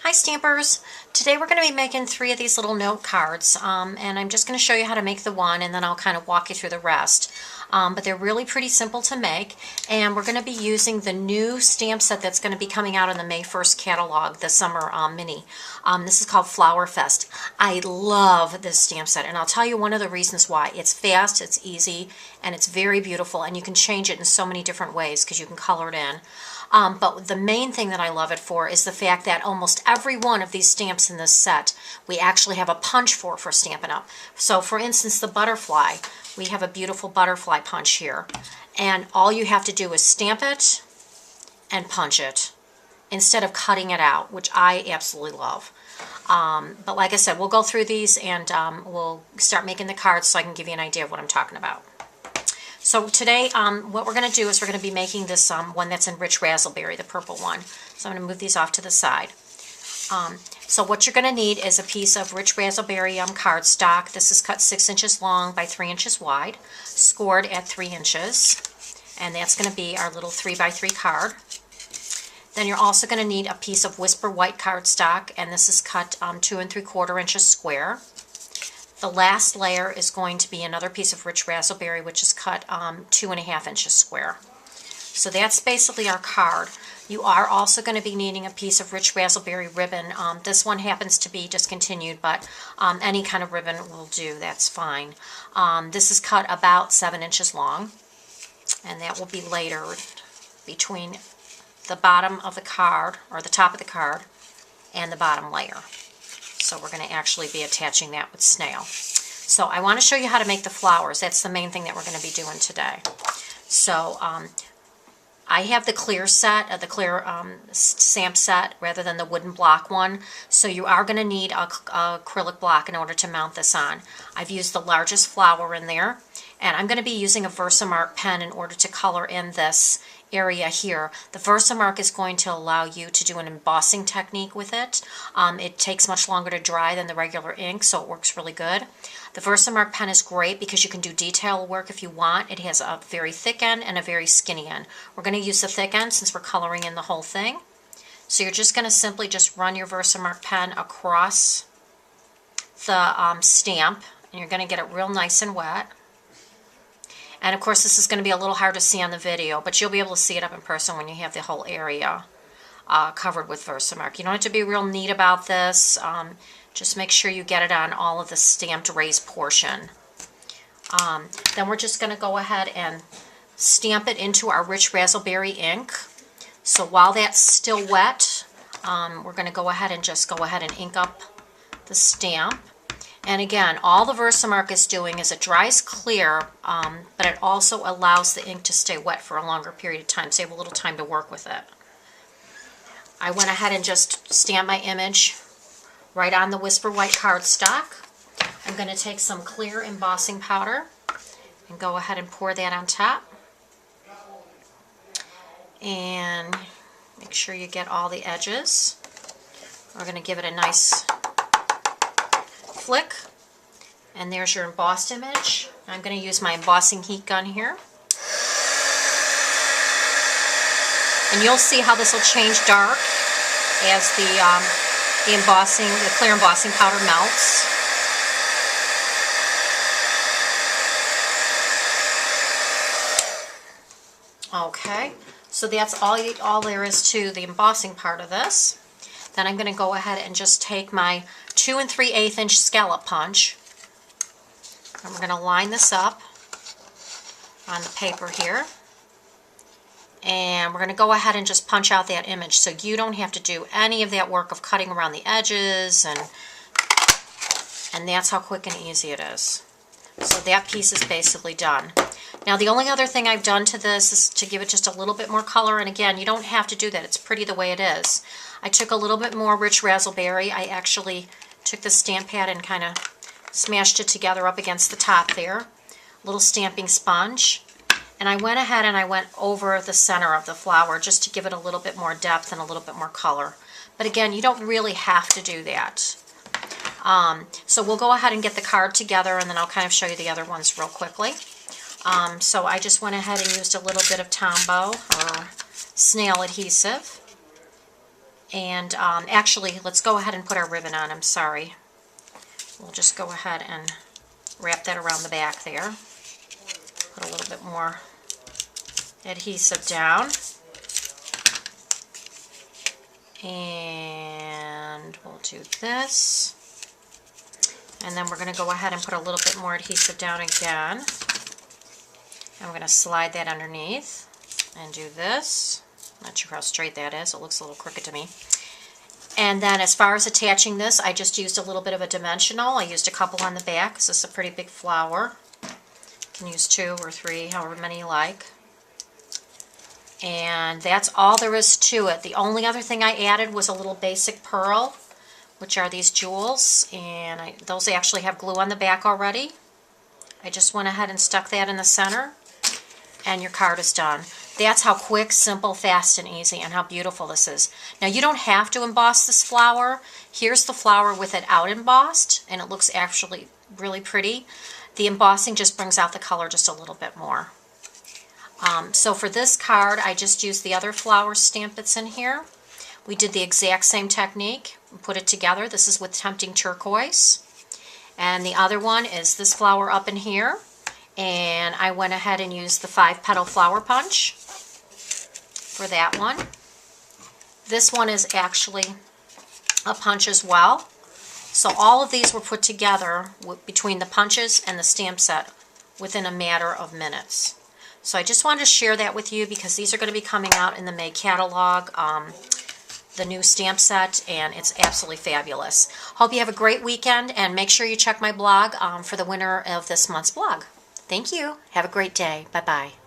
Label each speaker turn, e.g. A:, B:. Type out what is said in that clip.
A: Hi Stampers! Today we're going to be making 3 of these little note cards, and I'm just going to show you how to make the one and then I'll kind of walk you through the rest. But they're really pretty simple to make, and we're going to be using the new stamp set that's going to be coming out in the May 1st catalog, the summer mini. This is called Flower Fest. I love this stamp set, and I'll tell you one of the reasons why. It's fast, it's easy, and it's very beautiful, and you can change it in so many different ways because you can color it in. But the main thing that I love it for is the fact that almost every one of these stamps in this set, we actually have a punch for Stampin' Up. So for instance, the butterfly, we have a beautiful butterfly punch here. And all you have to do is stamp it and punch it instead of cutting it out, which I absolutely love. But like I said, we'll go through these and we'll start making the cards so I can give you an idea of what I'm talking about. So today, what we're going to do is we're going to be making this one that's in Rich Razzleberry, the purple one. So I'm going to move these off to the side. So what you're going to need is a piece of Rich Razzleberry cardstock. This is cut 6 inches long by 3 inches wide, scored at 3 inches. And that's going to be our little 3x3 card. Then you're also going to need a piece of Whisper White cardstock, and this is cut 2 3/4 inches square. The last layer is going to be another piece of Rich Razzleberry, which is cut 2 1/2 inches square. So that's basically our card. You are also going to be needing a piece of Rich Razzleberry ribbon. This one happens to be discontinued, but any kind of ribbon will do. That's fine. This is cut about 7 inches long, and that will be layered between the bottom of the card, or the top of the card, and the bottom layer. So we're going to actually be attaching that with snail. So I want to show you how to make the flowers. That's the main thing that we're going to be doing today. So I have the clear set, the clear stamp set rather than the wooden block one. So you are going to need a acrylic block in order to mount this on. I've used the largest flower in there, and I'm going to be using a Versamark pen in order to color in this area here. The Versamark is going to allow you to do an embossing technique with it. It takes much longer to dry than the regular ink, so it works really good. The Versamark pen is great because you can do detail work if you want. It has a very thick end and a very skinny end. We're going to use the thick end since we're coloring in the whole thing. So you're just going to simply just run your Versamark pen across the stamp, and you're going to get it real nice and wet. And of course this is going to be a little hard to see on the video, but you'll be able to see it up in person when you have the whole area covered with Versamark. You don't have to be real neat about this. Just make sure you get it on all of the stamped raised portion. Then we're just going to go ahead and stamp it into our Rich Razzleberry ink. So while that's still wet, we're going to go ahead and ink up the stamp. And again, all the Versamark is doing is it dries clear, but it also allows the ink to stay wet for a longer period of time, so you have a little time to work with it. I went ahead and just stamped my image right on the Whisper White cardstock. I'm going to take some clear embossing powder and go ahead and pour that on top. And make sure you get all the edges. We're going to give it a nice flick, and there's your embossed image. I'm going to use my embossing heat gun here, and you'll see how this will change dark as the clear embossing powder melts. Okay, so that's all there is to the embossing part of this. Then I'm going to go ahead and just take my 2 3/8 inch scallop punch, and we're going to line this up on the paper here, and we're going to go ahead and just punch out that image so you don't have to do any of that work of cutting around the edges, and that's how quick and easy it is. So that piece is basically done. Now the only other thing I've done to this is to give it just a little bit more color, and again, you don't have to do that. It's pretty the way it is. I took a little bit more Rich Razzleberry. I actually took the stamp pad and kind of smashed it together up against the top there. A little stamping sponge. And I went ahead and I went over the center of the flower just to give it a little bit more depth and a little bit more color. But again, you don't really have to do that. So we'll go ahead and get the card together, and then I'll kind of show you the other ones real quickly. So I just went ahead and used a little bit of Tombow or snail adhesive. And actually, let's go ahead and put our ribbon on. I'm sorry. We'll just go ahead and wrap that around the back there. Put a little bit more adhesive down. And we'll do this. And then we're going to go ahead and put a little bit more adhesive down again. I'm going to slide that underneath and do this. Not sure how straight that is. It looks a little crooked to me. And then as far as attaching this, I just used a little bit of a dimensional. I used a couple on the back because this is a pretty big flower. You can use 2 or 3, however many you like. And that's all there is to it. The only other thing I added was a little basic pearl, which are these jewels. And those actually have glue on the back already. I just went ahead and stuck that in the center. And your card is done. That's how quick, simple, fast, and easy, and how beautiful this is. Now, you don't have to emboss this flower. Here's the flower with it out embossed, and it looks actually really pretty. The embossing just brings out the color just a little bit more. So for this card, I just used the other flower stamp that's in here. We did the exact same technique. Put it together. This is with Tempting Turquoise. And the other one is this flower up in here. And I went ahead and used the 5-petal flower punch for that one. This one is actually a punch as well. So all of these were put together between the punches and the stamp set within a matter of minutes. So I just wanted to share that with you because these are going to be coming out in the May catalog, the new stamp set, and it's absolutely fabulous. Hope you have a great weekend, and make sure you check my blog for the winner of this month's blog. Thank you. Have a great day. Bye-bye.